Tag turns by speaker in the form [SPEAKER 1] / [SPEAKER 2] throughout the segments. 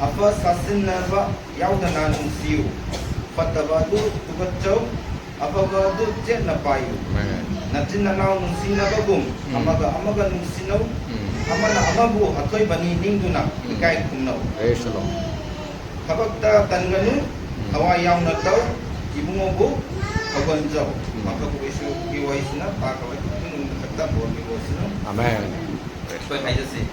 [SPEAKER 1] afa sasinaba yaudana nungsiu fatabadu tugatchau afabadu chetna payu nachina nau nungsinabagum amaga amaga nungsinau amana amabu athoi bani ningduna ikai kumnau thabakta tanganu hawa yauna tau ibungobu agonjau maka kuisu kiwaisna pakawai nung kata bo kiwaisna
[SPEAKER 2] amen
[SPEAKER 1] koi haijasi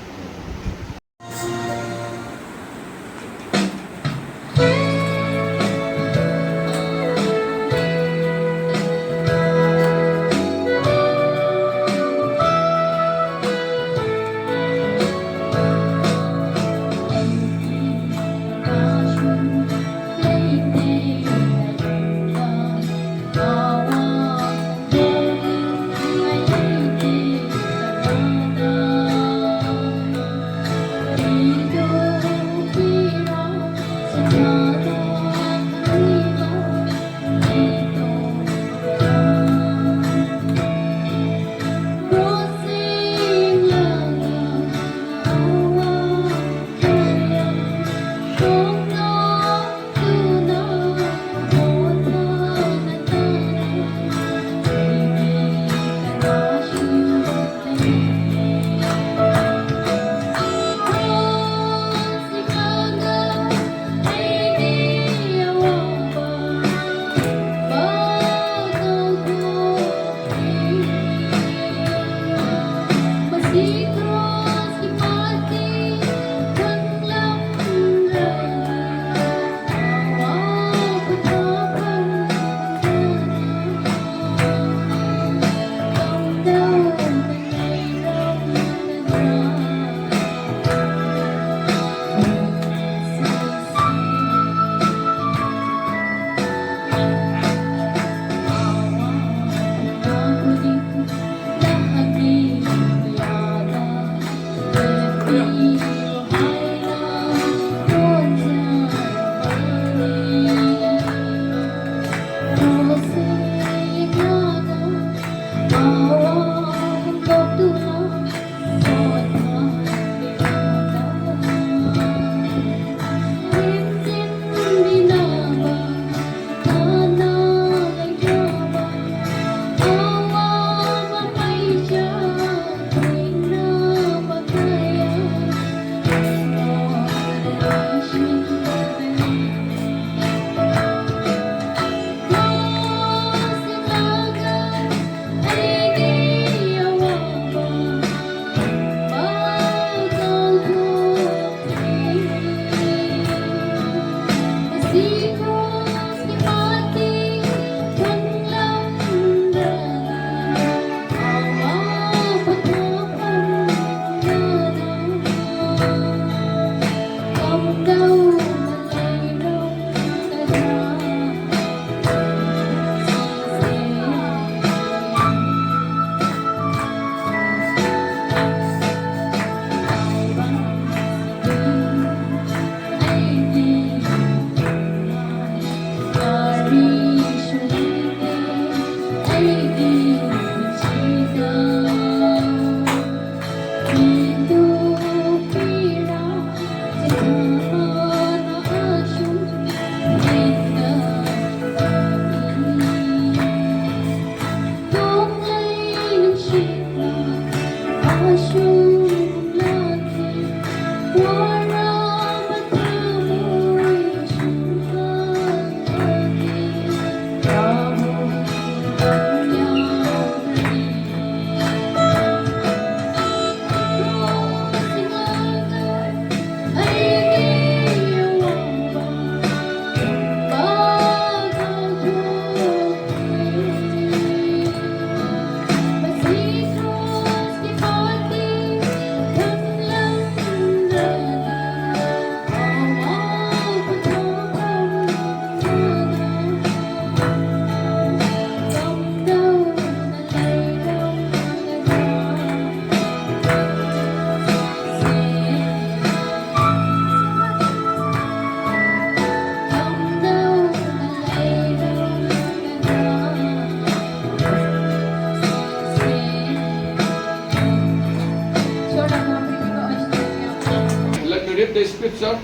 [SPEAKER 3] the scripture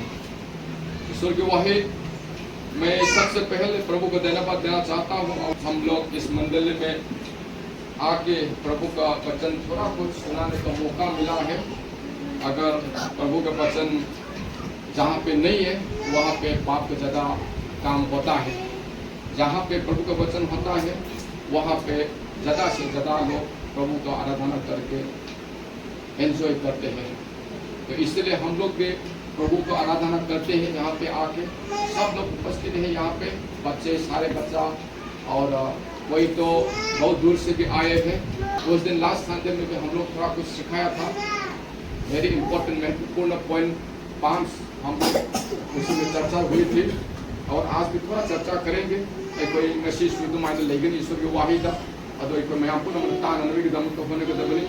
[SPEAKER 2] ईश्वर की वाही मैं सबसे पहले प्रभु को धन्यवाद देना चाहता हूँ। और हम लोग इस मंडली में आके प्रभु का वचन थोड़ा कुछ सुनाने का मौका मिला है। अगर प्रभु का वचन जहाँ पे नहीं है वहाँ पे पाप का ज़्यादा काम होता है। जहाँ पे प्रभु का वचन होता है वहाँ पे ज़्यादा से ज़्यादा लोग प्रभु का आराधना करके एंजॉय करते हैं। तो इसलिए हम लोग भी प्रभु को आराधना करते हैं। यहाँ पे आके सब लोग उपस्थित हैं, यहाँ पे बच्चे सारे बच्चा और वही तो बहुत दूर से भी आए हैं। उस दिन लास्ट संडे में भी हम लोग थोड़ा कुछ सिखाया था। वेरी इंपॉर्टेंट महत्वपूर्ण पॉइंट 5 हम उसमें चर्चा हुई थी और आज भी थोड़ा चर्चा करेंगे। कोई मैसेज शुद्ध मायने लेकिन ईश्वर की वाहिदा अदो कोई मैं आपको नंबर तान अनवी दम को होने को दबनी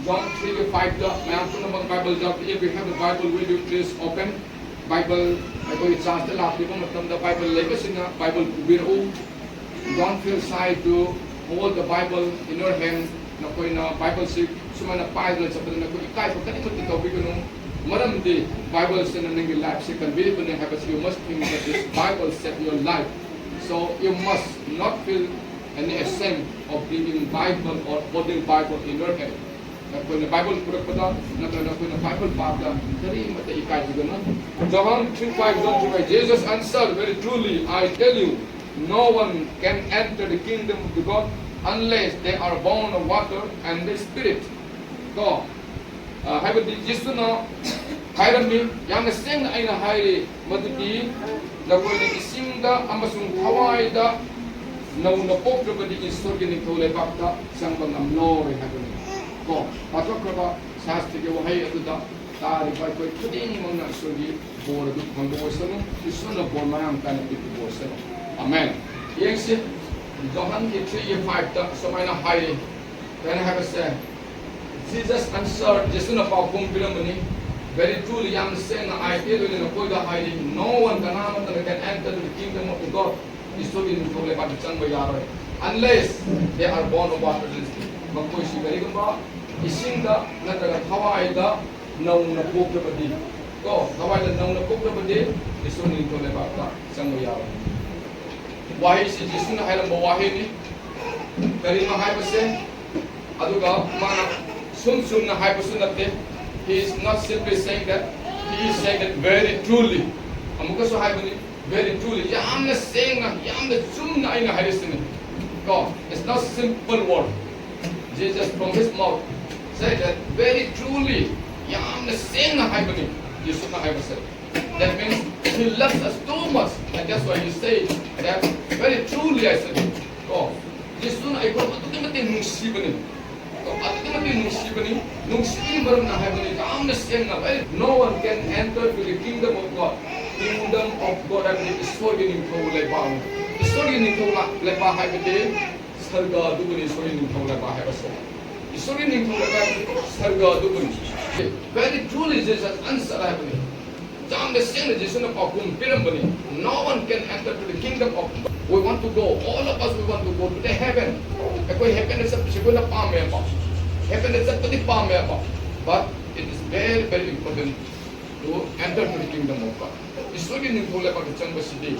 [SPEAKER 2] John 3:5 का मैं आपको नंबर बाइबल जब ये भी है Bible will you please open Bible कोई चांस दे लाती को मतलब द बाइबल लेके सिंगा Bible बिरऊ don't feel shy to hold the Bible in your hand na कोई ना बाइबल से सुमना पाई ले सब ना कोई काय को कनी मत तो बिगनो मरम दे बाइबल से नंगे लाइफ से कन्वे बने है बस you must think that this Bible set your life, so you must not feel any ashamed of reading Bible or holding Bible in your hand. Na कोई ना बाइबल पूरा पता ना कोई ना बाइबल पाप दा करी मत इकाई बिगनो John 3:5 Jesus answered, very truly I tell you, no one can enter the kingdom of God unless they are born of water and the Spirit. So, 하이버디 예수나 하이람이 양의 생 아이나 하이 머드디 나고니 이싱다 아마숭 하와이다 나우나 뽑르버디 이스토기니 토레박다 상방남 노레 하고니 고 바토크바 사스티게 와하이 어두다 तारी बाई कोई खुदी नहीं मंगना सोगी बोर दुख मंगो वसनो इसनो बोर मायम काने पिट वसनो आमेन ये से जोहन के 3:5 तक समायना high then have a say Jesus answered jesuna pa kum biramani very truly I am saying I tell you no koida hiding no one can enter the kingdom of God isogin tole ba chang ba yaro unless they are born of water and spirit makoi si gari gamba isinda nataga hawaida nauna pokrabadi ko hawaida nauna pokrabadi isogin tole ba chang ba yaro wahi si jesuna hairam ba wahi ni gari ma hai base aduga mana sum na hai basu natte he is not simply saying that, he is saying that very truly amuka so hai bani very truly yamna saying na yamna sum na ina harisini God it's not simple word. Jesus from his mouth said that very truly yamna saying na hai bani yesu na hai base that means he loves us too much and that's why he said that very truly I said God yesu na ai ko matutimati nusibani no one can enter to the kingdom of God. Kingdom of God and the sorgin ko le ba. Sorgin ko le ba hai bete sarga duguni sorgin ko le ba hai bas. Sorgin ko le ba sarga duguni. Very truly Jesus answer hai bete. Jam the sin Jesus na pa kum piram bani. No one can enter to the kingdom of God. We want to go, all of us we want to go to the heaven. कोई happiness सब किसी को ना पामे अपा, happiness सब कभी पामे अपा, but it is very very important to enter to the kingdom of God. इसलिए नहीं बोले बाकी चंग बसिदे,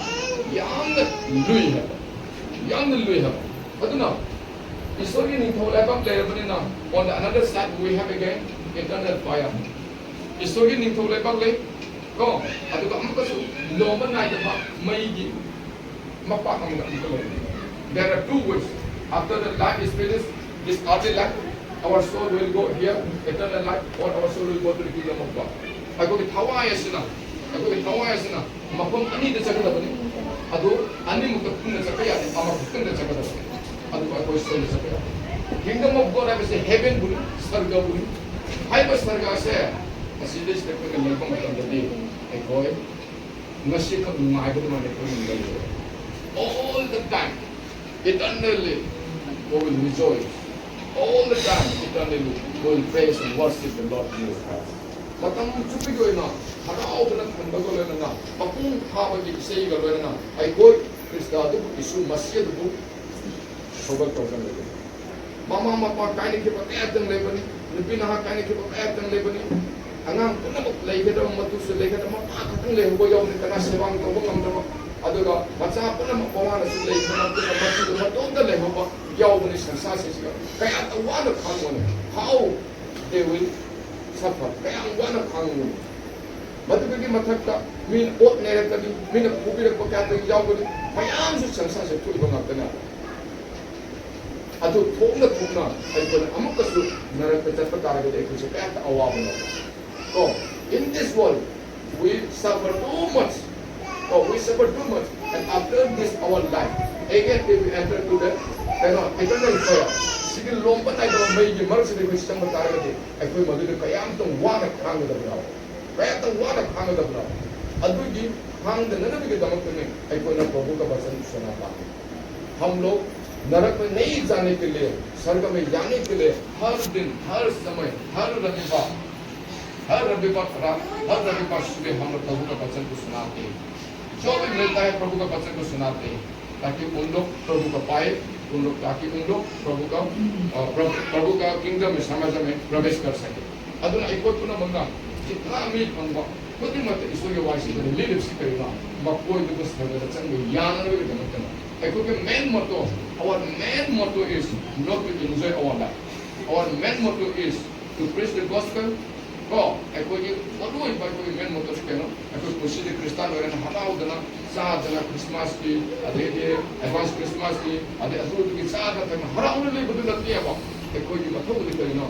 [SPEAKER 2] यांग लुई है, पता ना, इसलिए नहीं बोले बाकी ले बने ना, on the another side we have again eternal fire. इसलिए नहीं बोले बाकी को, अभी तो हमको सो लोमन ना ये बात मईगी there are two ways. After the life is finished, this earthly life, our soul will go here, eternal life, or our soul will go to the kingdom of God. Ako ki Hawaii sina, mapam ani de chakada bani, ado ani mukapun de chakaya, amakun de chakada bani, ado ako soul de chakaya. Kingdom of God, I will say heaven buni, sarga buni, hai bas sarga se, aside step ke nilpam kandadi, ako nasi ka mai buni mane ko nilai. All the time, eternally, we will rejoice. All the time, eternally, we will praise and worship the Lord Jesus Christ. Matam chupi ko ina, harao ka na kanda ko le na, pakung hawa ki sei ka le na, ay koi Krista tu Isu Masih tu, sobat program le. Mama mama kaini ke pa ayat tang le bani, nipi na kaini ke pa ayat tang le bani, angang punamuk leigedam matusu leigedam makakang lehubo yawni kana sebang tobo ngamdama aduga macha punamuk kolana su leigedam matusu matonda lehubo yawni sansasi siga kaya tawana khangone how they will suffer kaya wana khangone madugagi mathakta min ot nerakadi min kubira ko kya tagi yawni mayam su sansasi tuiba ngakana adu thongna aikona amakasu narakta chatpa taragade ekuse kaya ta awabana. Oh, in this world, we suffer too much. Oh, we suffer too much. And after this, our life, again, if we enter to the eternal fire, sigil lomba na ito may gimar sa dito siyang mataragati, ay ko'y magulo kaya ang itong wanak hangad ang braw. Kaya itong wanak hangad ang braw. Adugi, hangad na nabigay damag kami, ay ko'y nagpabuka ba sa napa. हम लोग नरक में नहीं जाने के लिए, स्वर्ग में जाने के लिए हर दिन, हर समय, हर रविवार सुबह हम लोग प्रभु का वचन को सुनाते हैं। जो भी मिलता है प्रभु का वचन को सुनाते हैं ताकि उन लोग प्रभु का पाए, ताकि उन लोग प्रभु का किंगडम में समाज में प्रवेश कर सके। अदुना एक और पुनः मंगा जितना अमीर मंगा खुद ही मत ईश्वर के वासी को लीडरशिप करेगा मकोई तो बस भगवान वचन को यान में भी जमा करना। एक और main motto is not to enjoy our life. Our main motto is to preach the gospel. Ko aikogi oduoi ba ko men motos keno aiko kusi de kristan oren hanau dana sa dana christmas ki ade advance christmas ki ade adu ki sa da tan harau le budu na tiya ba aikogi matho de keno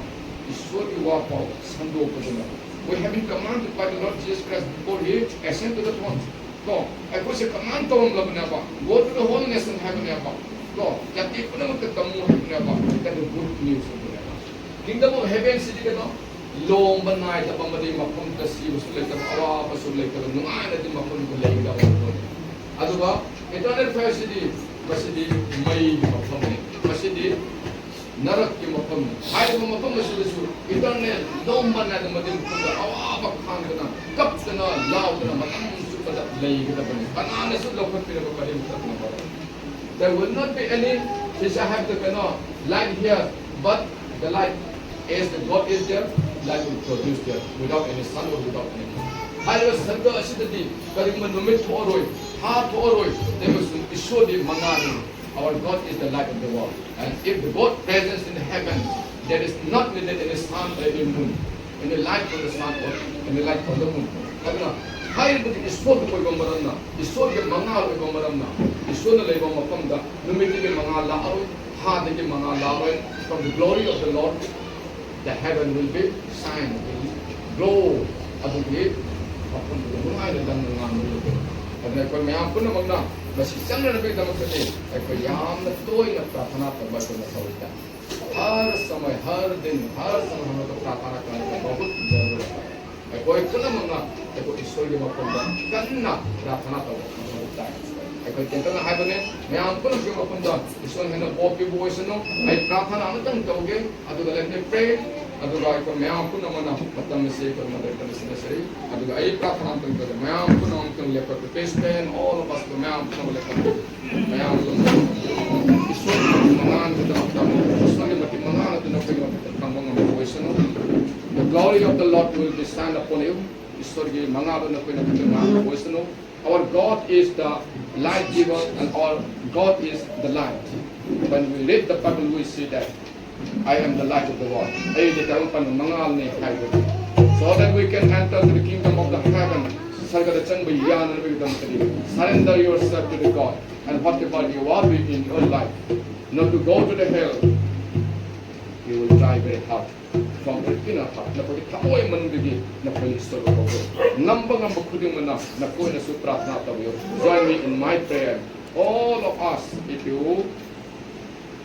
[SPEAKER 2] ishwar ki wa pa sando ko dana. We have been commanded by the Lord Jesus Christ before he ascended to the throne. Ko aiko se command to hum labna ba go to the holiness and heaven ba ko yati kuna mak tamu na ba that is good news ba kingdom of heaven city keno long banai ta pamadi mapum ta si usul ta awa pasul le ta nungai na di mapum ko le ga ko aduga eternal facility basidi mai mapum ne basidi narak ki mapum hai ko mapum su eternal long banai ta madi mapum ta awa ba khang na kap na law na matam su ta le ga ta ne banana su lo ko pira ko pare ta na ba. There will not be any which I have to light here, but the light as the God is there, light will produce there without any sun or without anything. However, Sarga Asidati, Karimman Numit Toroi, Ha Toroi, they must show the Mangani. Our God is the light of the world. And if the God presence in heaven, there is not needed any sun or any moon, any light from the sun or any light from the moon. Haibut issod ko gomaramna, issod ke mangal ko gomaramna, issod na lebo mapamda, numiti ke mangal laaw, ha de ke mangal laaw, from the glory of the Lord, the heaven will be shine, will glow, adu ke, apun ko nungai na dang nungan mo. Adna ko mayam ko na magna, basi sang na nabi damat kate, ay ko yam na toy na प्रार्थना करबा को ना सौता। हर समय, हर दिन, हर समय हम लोग प्रार्थना करने बहुत जरूरत है। कोई कुना मंगा एको ईश्वर के मपंदा कन्ना प्रार्थना तो होता है एको केंतना है बने मैं आपको के मपंदा ईश्वर है ना ओपी वॉइसनो आई प्रार्थना अनतन तोगे अदुगा लेने प्रे अदुगा एको मैं आपको न मना मतलब में से कर मदर कर से सरी अदुगा आई प्रार्थना तो कर मैं आपको न हमको लेकर के पेश देन ऑल ऑफ अस को मैं आपको न लेकर मैं आपको ईश्वर मंगान के मतलब ईश्वर के मति मंगान तो न कोई काम मंगा वॉइसनो. The glory of the Lord will be stand upon you. Our God is the light giver and our God is the light. When we read the Bible, we see that I am the light of the world. So that we can enter to the kingdom of the heaven. Surrender yourself to the God and whatever you are doing in your life, not to go to the hell, you will try very hard. From the inner heart, na pwede kamoy manubigi na pwede solo ko. Ngamba kuding mana na pwede na suprat na tayo. Join me in my prayer. All of us, if you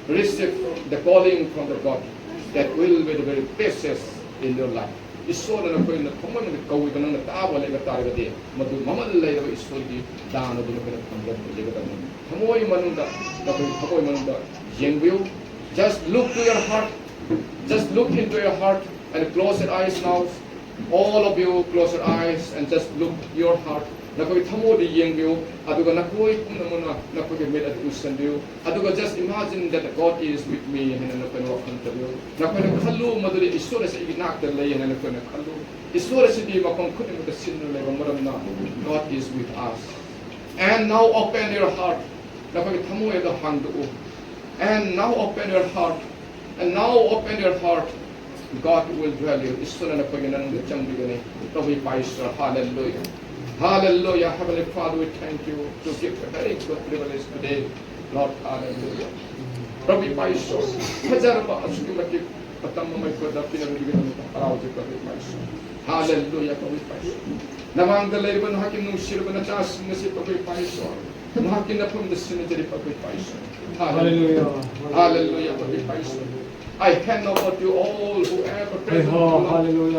[SPEAKER 2] receive the calling from the God, that will be the very precious in your life. Isura na pwede na kamoy na kawin ka nang natawa lang tayo di. Madu mamalay na isura di dano doon ka nagpanggap ko ligat mo. Kamoy manunda, na pwede kamoy manunda. Yengwiyo, just look to your heart. Just look into your heart and close your eyes now All of you close your eyes and just look your heart. Nakoi thamo di yeng biu, aduga nakoi kumna nakoi made at usan biu. Aduga just imagine that God is with me and nakoi no kanta biu. Nakoi na khalu maduri isura sa inak da lay and nakoi na khalu. Isura sa di makong kunin mo da sin lay maram na God is with us. And now open your heart. Nakoi thamo e da hang do. And now open your heart. And now open your heart. God will dwell you. Isura na nakoi na nang chang bigani. Tawi paisra. Hallelujah. Hallelujah. Heavenly Father, we thank you to give a very good privilege today. Lord, hallelujah. Rabbi Paiso, Hajaraba Asuki Patamai Kodapina, Rabbi Paiso. Hallelujah, Rabbi Paiso. Namang the Laban Hakim Shirban Jas in the Sip of Paiso. Mahakin from the cemetery of Paiso. Hallelujah. Hallelujah, Rabbi Paiso. I hand over to all whoever present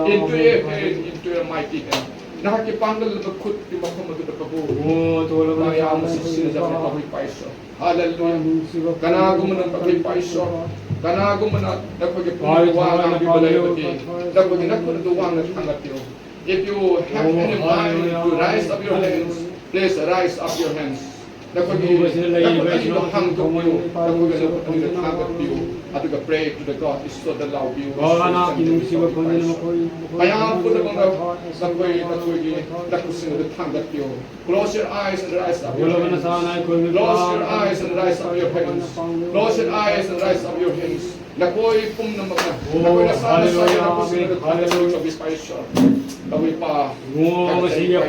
[SPEAKER 2] into your hand, into your mighty hand. Nakakipanggal na bakut di makamad na kabu. Kaya mo sinasab na pagpipaiso. Hallelujah. Kanago mo ng pagpipaiso. Kanago mo na nagpagpipaiwang ang bibalay. Nagpagpipaiwang ang hangat yun. If you have any mind to rise up your hands, please rise up your hands. Nagpagpipaiwang hangat yun. Nagpagpipaiwang hangat yun. At you pray to the God is so the love you. Kaya po na mga nakusin na tanggap yun. Close your eyes and rise up your hands. Close your eyes and rise up your hands. Close your eyes and rise up your hands. Nakoy pum na mga. Nakoy na sana sa'yo nakusin na tanggap yun sa bispaisyo. Nakoy pa. Now I think I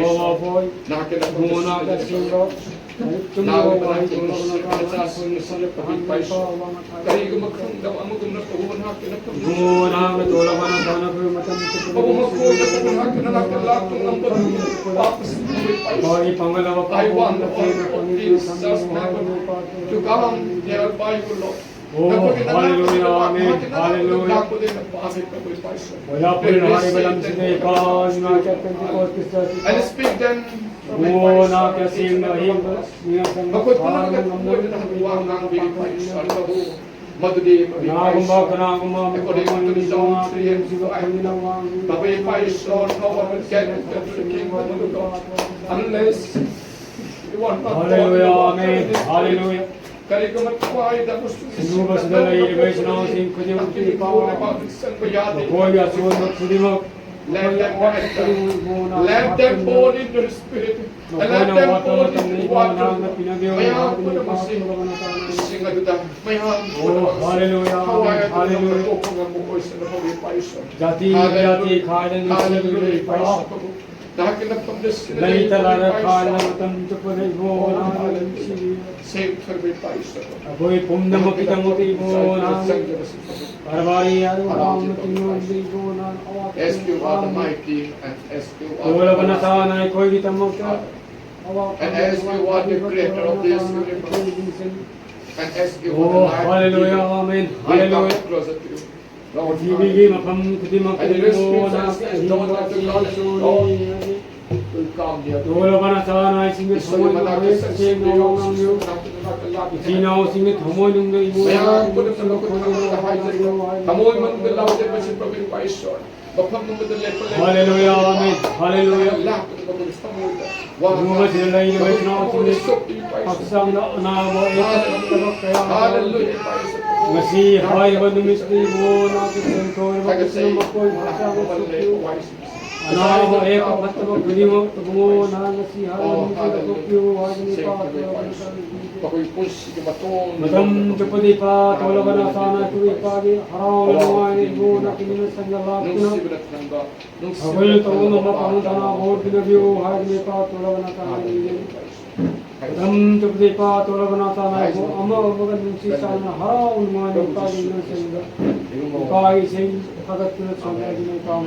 [SPEAKER 2] want all things to come thereby, Lord.
[SPEAKER 3] Oh, hallelujah, amen, hallelujah.
[SPEAKER 2] And speak then.
[SPEAKER 3] Oh, na kasi na himos niya sa
[SPEAKER 2] mga Madudi,
[SPEAKER 3] Nagumba,
[SPEAKER 2] according to the Psalm 3 and 5, the way by Lord, no one will get into the kingdom of God unless you want not
[SPEAKER 3] hallelujah, amen, hallelujah. Sinuba sa dalay ilibay sa nang sing kunyang tipa. Bakoy at suwan magsudimak.
[SPEAKER 2] Let them fall into the spirit. And let them fall into the water. Mayroon po naman sing at ito.
[SPEAKER 3] Oh, hallelujah, amen, hallelujah. Jati, jati, kaya ng silbi pa. Laita lara kaya ng tamtupan mo na
[SPEAKER 2] Save her with Paiso.
[SPEAKER 3] Ako'y pumna makitang motibo na Parabari ang matinong libo na
[SPEAKER 2] As you are the mighty and as you
[SPEAKER 3] wala pa na
[SPEAKER 2] are
[SPEAKER 3] sana ay ko'y kitang magka
[SPEAKER 2] and as you are the creator of this universe and as you
[SPEAKER 3] Oh,
[SPEAKER 2] are the
[SPEAKER 3] hallelujah, amen,
[SPEAKER 2] we come
[SPEAKER 3] hallelujah.
[SPEAKER 2] closer to you. Lord,
[SPEAKER 3] Ibigay mapamkutimang
[SPEAKER 2] and the
[SPEAKER 3] kumo
[SPEAKER 2] Spirit
[SPEAKER 3] na
[SPEAKER 2] says, don't let the God will come near to you.
[SPEAKER 3] wala pa na sana ay singit
[SPEAKER 2] So
[SPEAKER 3] hamoy
[SPEAKER 2] you
[SPEAKER 3] ng
[SPEAKER 2] manake
[SPEAKER 3] mga
[SPEAKER 2] sa
[SPEAKER 3] sing
[SPEAKER 2] Sino,
[SPEAKER 3] ng iyo Sinaw singit hamoy ng iyo
[SPEAKER 2] Mayroon po na sa lukot ng mga kahayan. Kamoy man ng lawa din ba si Prophet Paiso. Bapang mo madali pa lang.
[SPEAKER 3] Hallelujah, amen, hallelujah.
[SPEAKER 2] Lahat ng mga gusto mo.
[SPEAKER 3] Lumabas sila na ilibay sa mga singit paksang na nawa kaya
[SPEAKER 2] Hallelujah, Paiso.
[SPEAKER 3] Masih hay ba numisli mo natin sa ito na magkasama makoy sa Ano ba eh kapatid pwede mo tumo na nasihan mo sa kopyo ay ni pa
[SPEAKER 2] Bakoy push yung baton.
[SPEAKER 3] madam chupadi pa tola bana sana tu ipagi haraw na ay mo na kinina sa galap
[SPEAKER 2] Nung
[SPEAKER 3] na
[SPEAKER 2] sibilat ng ba? Nung
[SPEAKER 3] awal to no mapang sana board binabyo hay ni pa tola bana sana madam chupadi pa tola bana sana ko ama magan si sana haraw na ay ipagi na sa galap kai sing kagat na sa ni pa